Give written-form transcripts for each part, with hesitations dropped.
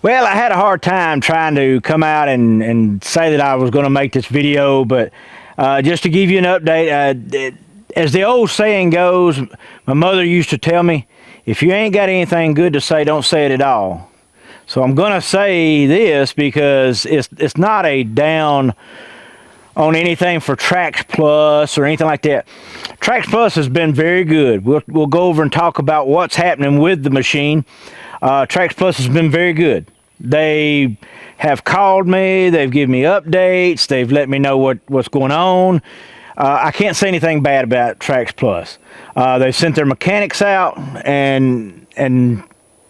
Well, I had a hard time trying to come out and say that I was going to make this video, but just to give you an update, as the old saying goes, my mother used to tell me, if you ain't got anything good to say, don't say it at all. So I'm going to say this because it's not a down on anything for Trax Plus or anything like that. Trax Plus has been very good. We'll go over and talk about what's happening with the machine. Trax Plus has been very good. They have called me, they've given me updates, they've let me know what's going on. I can't say anything bad about Trax Plus. They've sent their mechanics out and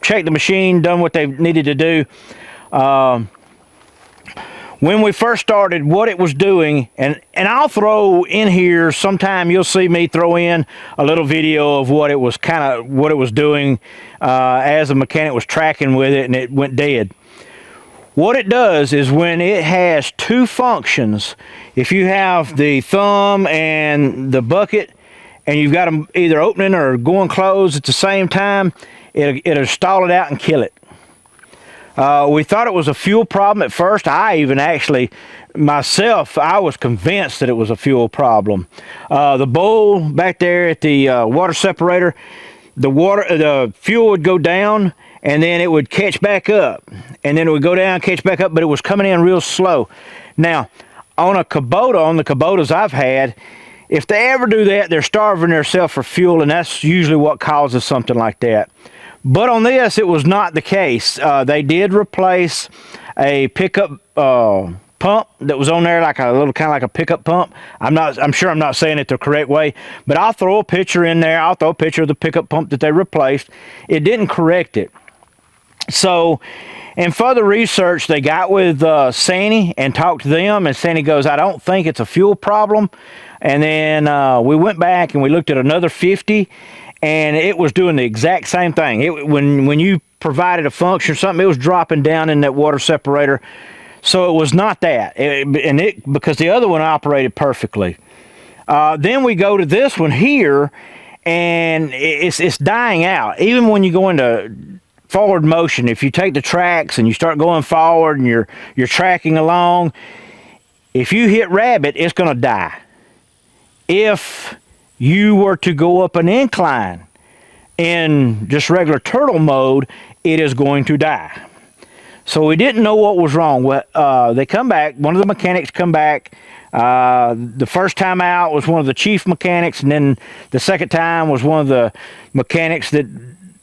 checked the machine, done what they needed to do. When we first started, what it was doing, and I'll throw in here sometime, you'll see me throw in a little video of what it was doing as the mechanic was tracking with it and it went dead. What it does is when it has two functions, if you have the thumb and the bucket and you've got them either opening or going closed at the same time, it'll stall it out and kill it. We thought it was a fuel problem at first. I even actually, myself, I was convinced that it was a fuel problem. The bowl back there at the water separator, the fuel would go down and then it would catch back up. And then it would go down, catch back up, but it was coming in real slow. Now, on the Kubotas I've had, if they ever do that, they're starving themselves for fuel, and that's usually what causes something like that. But on this, it was not the case. They did replace a pickup pump that was on there, like a little kind of like a pickup pump. I'm sure I'm not saying it the correct way, but I'll throw a picture in there. I'll throw a picture of the pickup pump that they replaced. It didn't correct it. So, in further research, they got with Sany and talked to them, and Sany goes, I don't think it's a fuel problem. And then we went back and we looked at another 50, and it was doing the exact same thing. When you provided a function or something, it was dropping down in that water separator. So it was not that, because the other one operated perfectly. Then we go to this one here, and it's dying out. Even when you go into forward motion, if you take the tracks and you start going forward and you're tracking along, if you hit rabbit, it's going to die. If you were to go up an incline in just regular turtle mode, it is going to die. So we didn't know what was wrong. They come back, one of the mechanics come back. The first time out was one of the chief mechanics, and then the second time was one of the mechanics that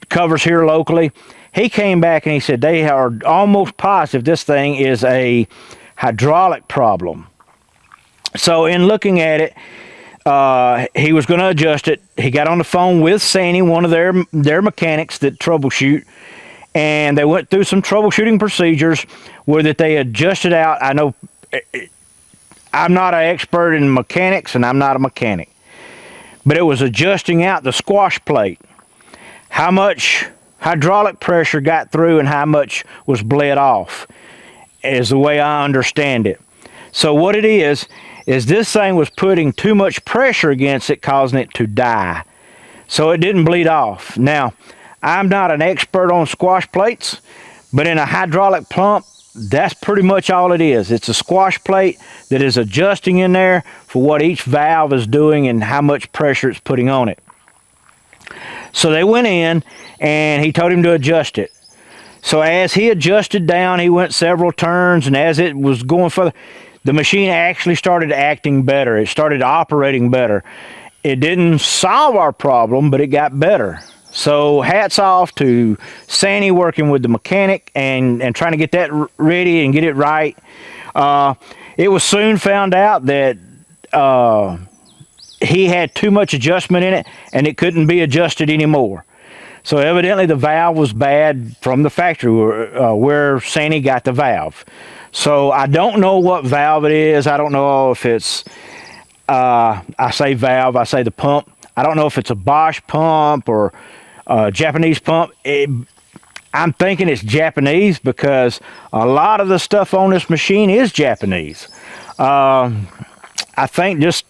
covers here locally. He came back and he said they are almost positive this thing is a hydraulic problem. So in looking at it, he was going to adjust it. He got on the phone with Sany, one of their mechanics that troubleshoot, and they went through some troubleshooting procedures where that they adjusted out. I know I'm not an expert in mechanics, and I'm not a mechanic, but it was adjusting out the squash plate. How much hydraulic pressure got through and how much was bled off is the way I understand it. So what it is this thing was putting too much pressure against it, causing it to die. So it didn't bleed off. Now, I'm not an expert on squash plates, but in a hydraulic pump, that's pretty much all it is. It's a squash plate that is adjusting in there for what each valve is doing and how much pressure it's putting on it. So they went in and he told him to adjust it. So as he adjusted down, he went several turns, and as it was going further, the machine actually started acting better. It started operating better. It didn't solve our problem, but it got better. So hats off to Sany working with the mechanic and trying to get that ready and get it right. It was soon found out that he had too much adjustment in it and it couldn't be adjusted anymore. So evidently the valve was bad from the factory where Sany got the valve. So I don't know what valve it is. I don't know if it's, I say valve, I say the pump. I don't know if it's a Bosch pump or a Japanese pump. I'm thinking it's Japanese because a lot of the stuff on this machine is Japanese. I think just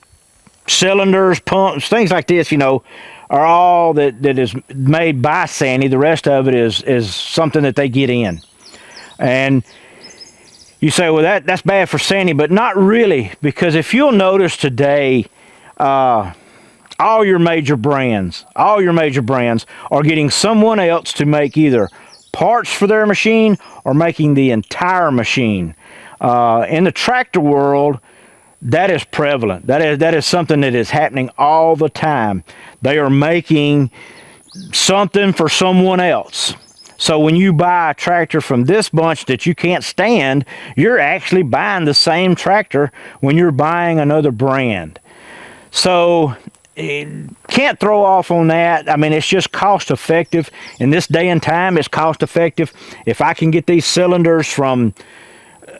cylinders, pumps, things like this, you know, are all that is made by Sany. The rest of it is something that they get in. And you say, well, that's bad for Sany, but not really, because if you'll notice today, all your major brands are getting someone else to make either parts for their machine or making the entire machine. In the tractor world, that is prevalent. That is something that is happening all the time. They are making something for someone else. So when you buy a tractor from this bunch that you can't stand, you're actually buying the same tractor when you're buying another brand. So can't throw off on that. I mean, it's just cost effective. In this day and time, it's cost effective. If I can get these cylinders from,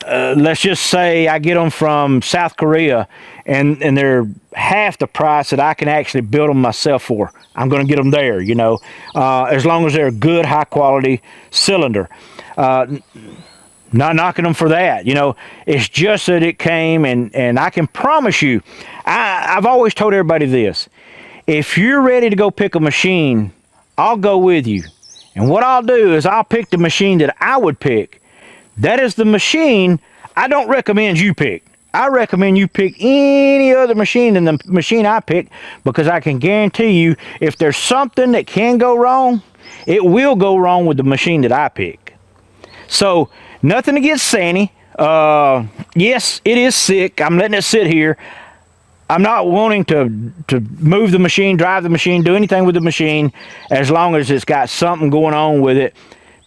let's just say I get them from South Korea and they're half the price that I can actually build them myself for, I'm going to get them there, you know, as long as they're a good, high quality cylinder. Not knocking them for that, you know. It's just that it came, and I can promise you, I've always told everybody this: if you're ready to go pick a machine, I'll go with you. And what I'll do is I'll pick the machine that I would pick. That is the machine I don't recommend you pick. I recommend you pick any other machine than the machine I pick, because I can guarantee you, if there's something that can go wrong, it will go wrong with the machine that I pick. So, nothing against Sany. Yes, it is sick. I'm letting it sit here. I'm not wanting to move the machine, drive the machine, do anything with the machine, as long as it's got something going on with it,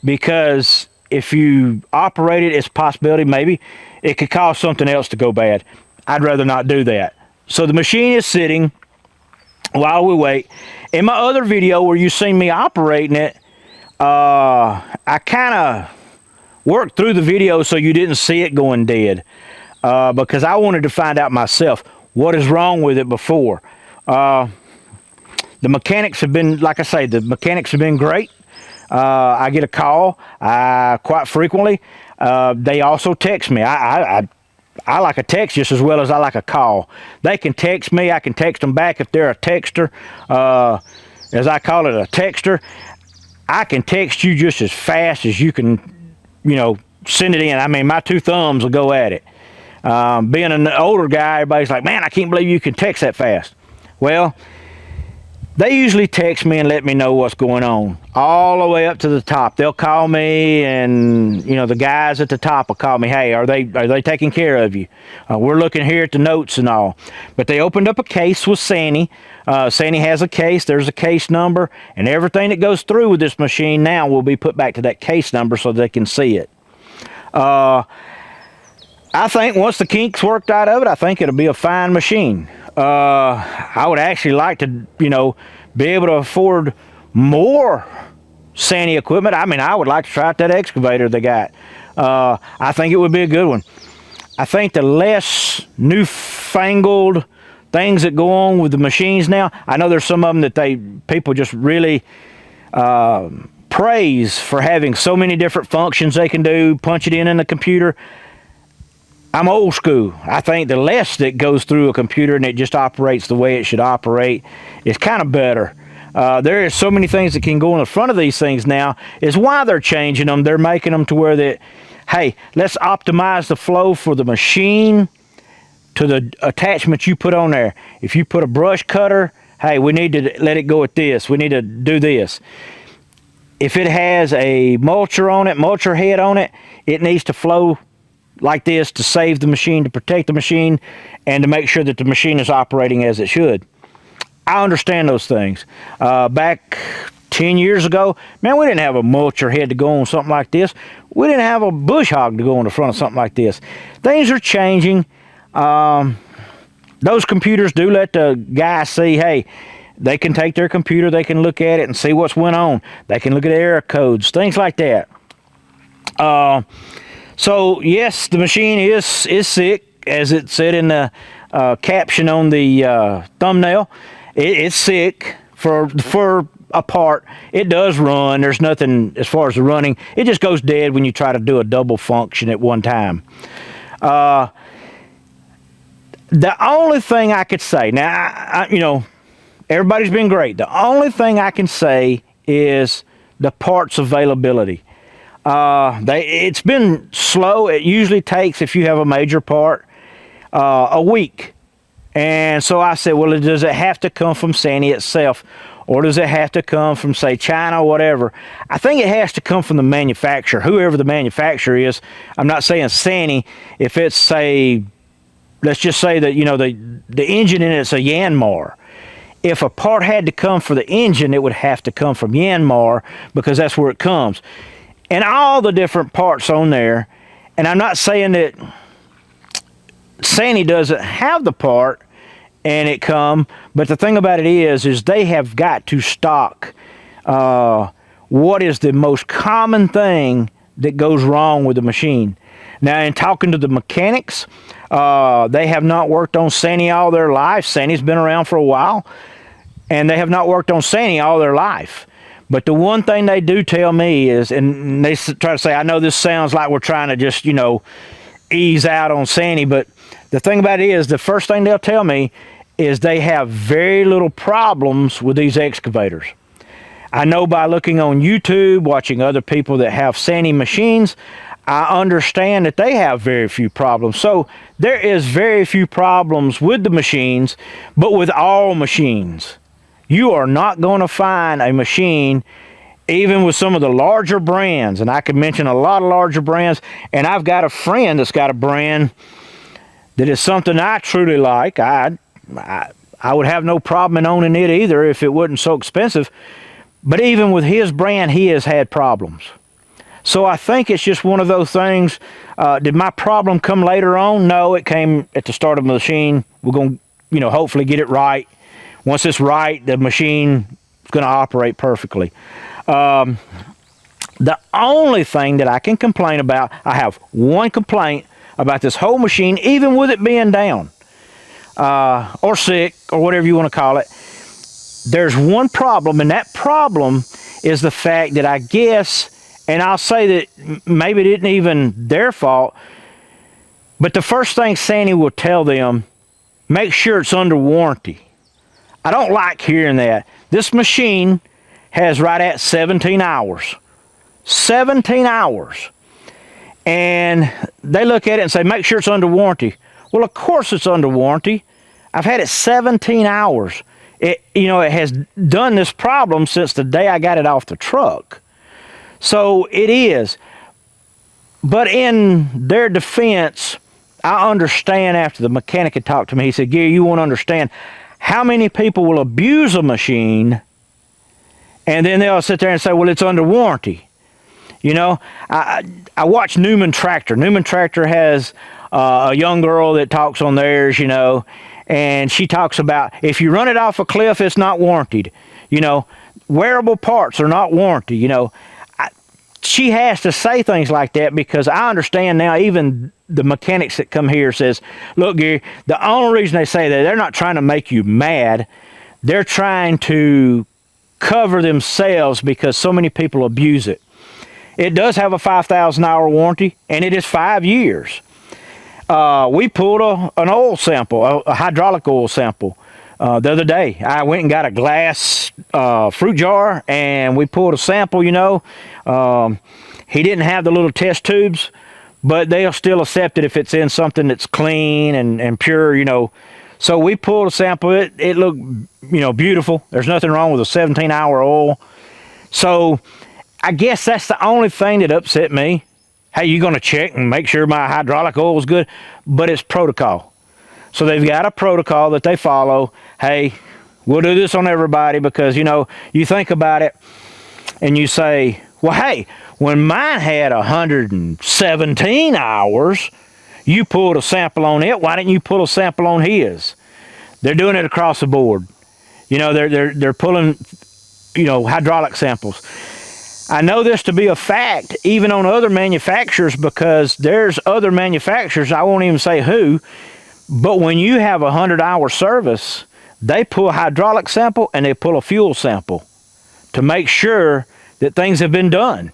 because if you operate it, it's a possibility maybe it could cause something else to go bad. I'd rather not do that. So the machine is sitting while we wait. In my other video where you seen me operating it, I kind of worked through the video so you didn't see it going dead, because I wanted to find out myself what is wrong with it before. The mechanics have been, like I say, the mechanics have been great. I get a call quite frequently. They also text me. I like a text just as well as I like a call. They can text me. I can text them back if they're a texter. As I call it, a texter. I can text you just as fast as you can, you know, send it in. I mean, my two thumbs will go at it. Being an older guy, everybody's like, man, I can't believe you can text that fast. Well, they usually text me and let me know what's going on, all the way up to the top. They'll call me, and you know, the guys at the top will call me. Hey, are they taking care of you? We're looking here at the notes and all. But they opened up a case with Sany. Sany has a case. There's a case number, and everything that goes through with this machine now will be put back to that case number so they can see it. I think once the kinks worked out of it, I think it'll be a fine machine. I would actually like to, you know, be able to afford more Sany equipment. I mean, I would like to try out that excavator they got. I think it would be a good one. I think the less newfangled things that go on with the machines now, I know there's some of them that people just really praise for having so many different functions they can do, punch it in the computer. I'm old school. I think the less that goes through a computer and it just operates the way it should operate is kind of better. There is so many things that can go in the front of these things now, is why they're changing them. They're making them to where that, hey, let's optimize the flow for the machine to the attachment you put on there. If you put a brush cutter, hey, we need to let it go at this. We need to do this. If it has a mulcher on it, mulcher head on it, it needs to flow like this to save the machine, to protect the machine, and to make sure that the machine is operating as it should. I understand those things. Back 10 years ago, man, we didn't have a mulcher head to go on something like this. We didn't have a bush hog to go in the front of something like this. Things are changing. Those computers do let the guy see, hey, they can take their computer, they can look at it and see what's went on. They can look at error codes, things like that. So yes, the machine is sick, as it said in the caption on the thumbnail. It's sick for a part. It does run. There's nothing as far as the running. It just goes dead when you try to do a double function at one time. The only thing I could say, now, you know, everybody's been great. The only thing I can say is the parts availability. It's been slow. It usually takes, if you have a major part, a week. And so I said, well, does it have to come from Sany itself? Or does it have to come from, say, China or whatever? I think it has to come from the manufacturer, whoever the manufacturer is. I'm not saying Sany. If it's, say, let's just say that, you know, the engine in it's a Yanmar. If a part had to come for the engine, it would have to come from Yanmar, because that's where it comes. And all the different parts on there, and I'm not saying that Sany doesn't have the part and it come, but the thing about it is they have got to stock what is the most common thing that goes wrong with the machine. Now, in talking to the mechanics, they have not worked on Sany all their life. Sany's been around for a while, and they have not worked on Sany all their life. But the one thing they do tell me is, and they try to say, I know this sounds like we're trying to just, you know, ease out on Sany, but the thing about it is, the first thing they'll tell me is they have very little problems with these excavators. I know by looking on YouTube, watching other people that have Sany machines, I understand that they have very few problems. So there is very few problems with the machines, but with all machines. You are not going to find a machine, even with some of the larger brands, and I could mention a lot of larger brands, and I've got a friend that's got a brand that is something I truly like. I would have no problem in owning it either if it wasn't so expensive. But even with his brand, he has had problems. So I think it's just one of those things. Did my problem come later on? No, it came at the start of the machine. We're going to, you know, hopefully get it right. Once it's right, the machine is going to operate perfectly. The only thing that I can complain about, I have one complaint about this whole machine, even with it being down or sick or whatever you want to call it. There's one problem, and that problem is the fact that I guess, and I'll say that maybe it isn't even their fault, but the first thing Sany will tell them, make sure it's under warranty. I don't like hearing that. This machine has right at 17 hours. 17 hours. And they look at it and say, make sure it's under warranty. Well, of course it's under warranty. I've had it 17 hours. It has done this problem since the day I got it off the truck. So it is. But in their defense, I understand after the mechanic had talked to me, he said, Gary, you won't understand how many people will abuse a machine and then they'll sit there and say, well, it's under warranty. You know, I watch Newman Tractor. Newman Tractor has a young girl that talks on theirs, you know, and she talks about if you run it off a cliff, it's not warranted. You know, wearable parts are not warranted. You know, she has to say things like that because I understand now even the mechanics that come here says, look, Gary, the only reason they say that, they're not trying to make you mad. They're trying to cover themselves because so many people abuse it. It does have a 5,000-hour warranty, and it is 5 years. We pulled an oil sample, a hydraulic oil sample, the other day. I went and got a glass fruit jar, and we pulled a sample, you know. He didn't have the little test tubes, but they'll still accept it if it's in something that's clean and pure, you know. So we pulled a sample. It looked, you know, beautiful. There's nothing wrong with a 17-hour oil. So I guess that's the only thing that upset me. Hey, you going to check and make sure my hydraulic oil is good? But it's protocol. So they've got a protocol that they follow. Hey, we'll do this on everybody because, you know, you think about it and you say, well, hey, when mine had 117 hours, you pulled a sample on it. Why didn't you pull a sample on his? They're doing it across the board. You know, they're pulling, you know, hydraulic samples. I know this to be a fact, even on other manufacturers, because there's other manufacturers, I won't even say who, but when you have a 100-hour service, they pull a hydraulic sample and they pull a fuel sample to make sure that things have been done.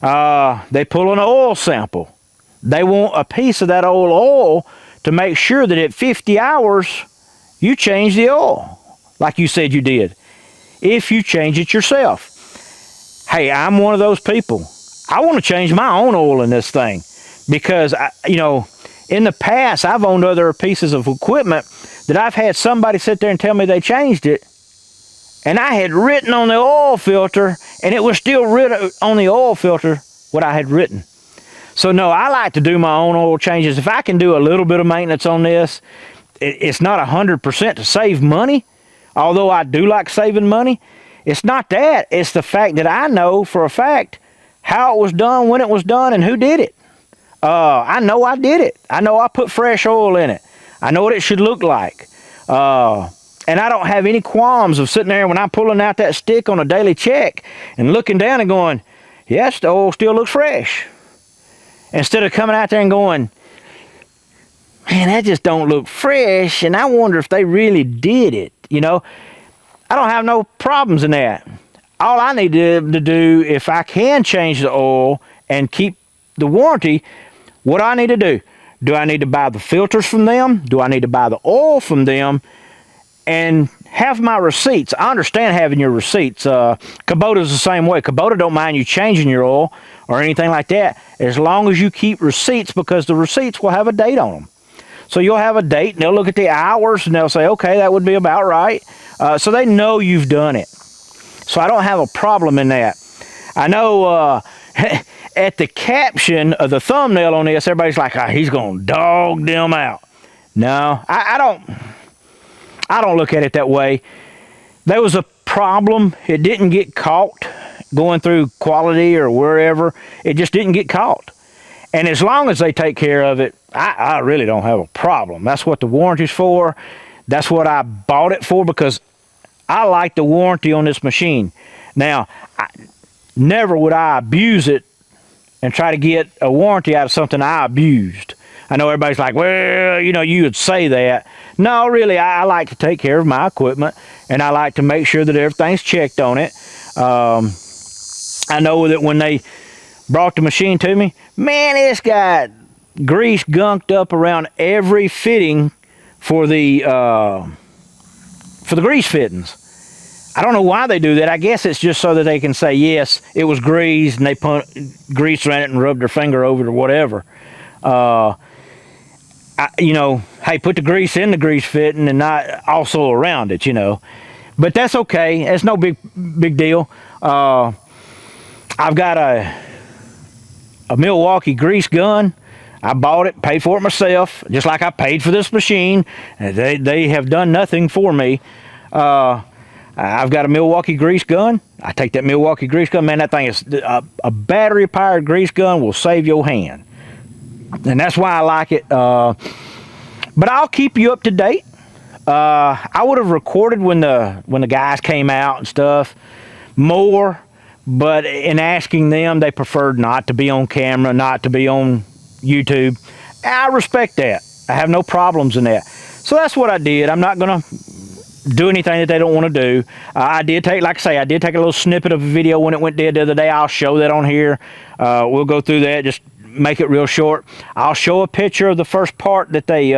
They pull an oil sample. They want a piece of that old oil to make sure that at 50 hours, you change the oil, like you said you did, if you change it yourself. Hey, I'm one of those people. I want to change my own oil in this thing because, you know, in the past, I've owned other pieces of equipment that I've had somebody sit there and tell me they changed it, and I had written on the oil filter, and it was still written on the oil filter what I had written. So no, I like to do my own oil changes. If I can do a little bit of maintenance on this, it's not 100% to save money, although I do like saving money. It's not that. It's the fact that I know for a fact how it was done, when it was done, and who did it. I know I did it. I know I put fresh oil in it. I know what it should look like. And I don't have any qualms of sitting there when I'm pulling out that stick on a daily check and looking down and going, yes, the oil still looks fresh. Instead of coming out there and going, man, that just don't look fresh, and I wonder if they really did it, you know. I don't have no problems in that. All I need to do, if I can change the oil and keep the warranty, what do I need to do? Do I need to buy the filters from them? Do I need to buy the oil from them? And have my receipts. I understand having your receipts. Kubota's the same way. Kubota don't mind you changing your oil or anything like that, as long as you keep receipts, because the receipts will have a date on them. So you'll have a date, and they'll look at the hours, and they'll say, okay, that would be about right. So they know you've done it. So I don't have a problem in that. I know at the caption of the thumbnail on this, everybody's like, oh, he's going to dog them out. No, I don't look at it that way. There was a problem. It didn't get caught going through quality or wherever. It just didn't get caught. And as long as they take care of it, I really don't have a problem. That's what the warranty's for. That's what I bought it for, because I like the warranty on this machine. Now, never would I abuse it and try to get a warranty out of something I abused. I know everybody's like, well, you know, you would say that. No, really, I like to take care of my equipment, and I like to make sure that everything's checked on it. I know that when they brought the machine to me, man, it's got grease gunked up around every fitting for the grease fittings. I don't know why they do that. I guess it's just so that they can say, yes, it was greased, and they put grease around it and rubbed their finger over it or whatever. You know, hey, put the grease in the grease fitting and not also around it, you know. But that's okay. It's no big deal. I've got a Milwaukee grease gun. I bought it, paid for it myself, just like I paid for this machine. They have done nothing for me. I've got a Milwaukee grease gun. I take that Milwaukee grease gun. Man, that thing is a battery-powered grease gun will save your hand. And that's why I like it. But I'll keep you up to date. I would have recorded when the guys came out and stuff more, but in asking them, they preferred not to be on camera, not to be on YouTube. I respect that. I have no problems in that. So that's what I did. I'm not going to do anything that they don't want to do. I did take, like I say, I did take a little snippet of a video when it went dead the other day. I'll show that on here. We'll go through that, just make it real short. I'll show a picture of the first part that they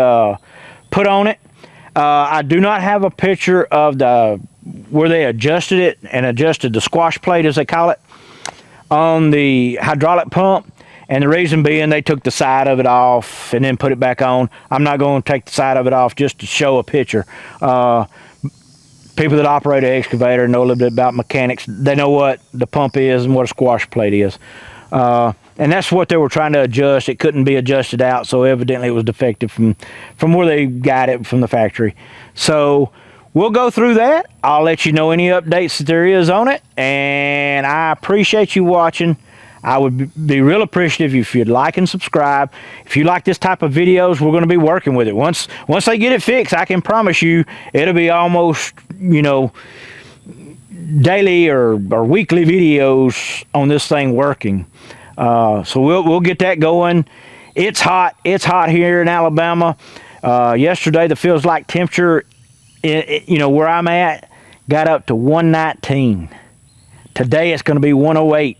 put on it. I do not have a picture of where they adjusted it and adjusted the squash plate, as they call it, on the hydraulic pump. And the reason being, they took the side of it off and then put it back on. I'm not going to take the side of it off just to show a picture. People that operate an excavator know a little bit about mechanics. They know what the pump is and what a squash plate is. And that's what they were trying to adjust. It couldn't be adjusted out, so evidently it was defective from where they got it from the factory. So we'll go through that. I'll let you know any updates that there is on it, and I appreciate you watching. I would be real appreciative if you'd like and subscribe. If you like this type of videos, we're going to be working with it. Once they get it fixed, I can promise you it'll be almost, you know, daily or weekly videos on this thing working. So we'll get that going. It's hot. It's hot here in Alabama. Yesterday, the feels like temperature, you know, where I'm at, got up to 119. Today, it's going to be 108.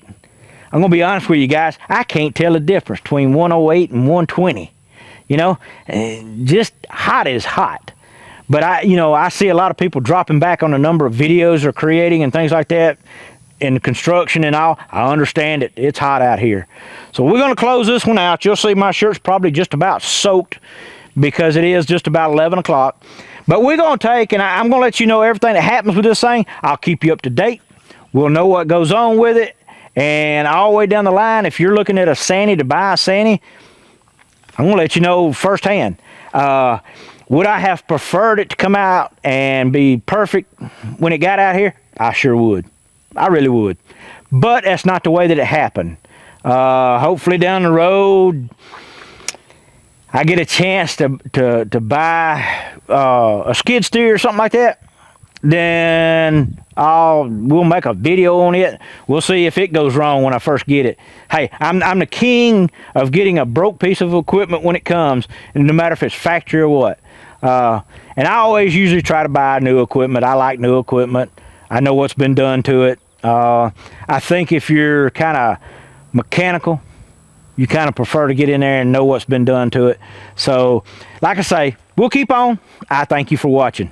I'm going to be honest with you guys, I can't tell the difference between 108 and 120. You know, just hot is hot. But I see a lot of people dropping back on the number of videos they're creating and things like that. in construction and all, I understand it. It's hot out here. So we're going to close this one out. You'll see my shirt's probably just about soaked because it is just about 11 o'clock. But we're going to take, and I'm going to let you know everything that happens with this thing. I'll keep you up to date. We'll know what goes on with it. And all the way down the line, if you're looking at a Sany, to buy a Sany, I'm going to let you know firsthand. Would I have preferred it to come out and be perfect when it got out here? I sure would. I really would. But that's not the way that it happened. Hopefully down the road, I get a chance to buy a skid steer or something like that. Then we'll make a video on it. We'll see if it goes wrong when I first get it. Hey, I'm the king of getting a broke piece of equipment when it comes, and no matter if it's factory or what. And I always usually try to buy new equipment. I like new equipment. I know what's been done to it. I think if you're kind of mechanical, you kind of prefer to get in there and know what's been done to it. So, like I say, we'll keep on. I thank you for watching.